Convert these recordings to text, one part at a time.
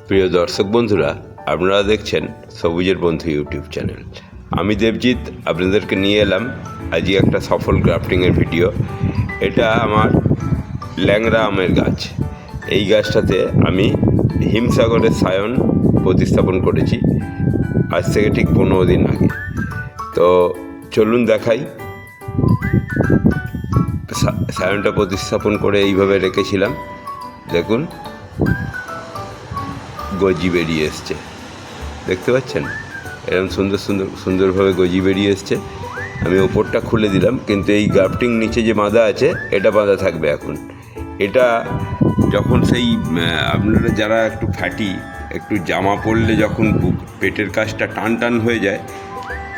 প্রিয় দর্শক বন্ধুরা, আপনারা দেখছেন সবুজের বন্ধু ইউটিউব চ্যানেল। আমি দেবজিৎ আপনাদেরকে নিয়ে এলাম আজই একটা সফল গ্রাফটিংয়ের ভিডিও। এটা আমার ল্যাংড়া আমের গাছ। এই গাছটাতে আমি হিমসাগরের সায়ন প্রতিস্থাপন করেছি আজ থেকে ঠিক 15 দিন আগে। তো চলুন দেখাই। সায়নটা প্রতিস্থাপন করে এইভাবে রেখেছিলাম, দেখুন গজি বেরিয়ে এসছে, দেখতে পাচ্ছেন? এরকম সুন্দরভাবে গজি বেরিয়ে এসছে। আমি ওপরটা খুলে দিলাম, কিন্তু এই গ্রাফটিং নিচে যে বাঁধা আছে এটা বাঁধা থাকবে এখন। এটা যখন সেই আপনারা যারা একটু ফ্যাটি, একটু জামা পরলে যখন পেটের কাছটা টান টান হয়ে যায়,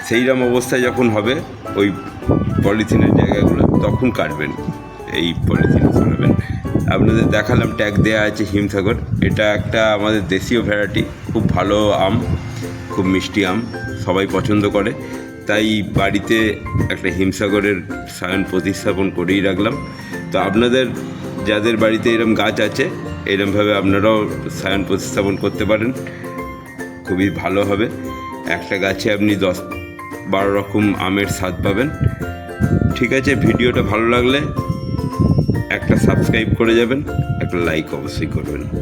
সেইরকম অবস্থায় যখন হবে ওই পলিথিনের জায়গাগুলো, তখন কাটবেন, এই পলিথিন সরাবেন। আপনাদের দেখালাম ট্যাগ দেওয়া আছে হিমসাগর। এটা একটা আমাদের দেশীয় ভ্যারাইটি, খুব ভালো আম, খুব মিষ্টি আম, সবাই পছন্দ করে। তাই বাড়িতে একটা হিমসাগরের সায়ন প্রতিস্থাপন করেই রাখলাম। তো আপনাদের যাদের বাড়িতে এরম গাছ আছে, এরমভাবে আপনারাও সায়ন প্রতিস্থাপন করতে পারেন, খুবই ভালো হবে। একটা গাছে আপনি 10-12 রকম আমের স্বাদ পাবেন। ঠিক আছে, ভিডিওটা ভালো লাগলে একটা সাবস্ক্রাইব করে যাবেন, একটা লাইক অবশ্যই করবেন।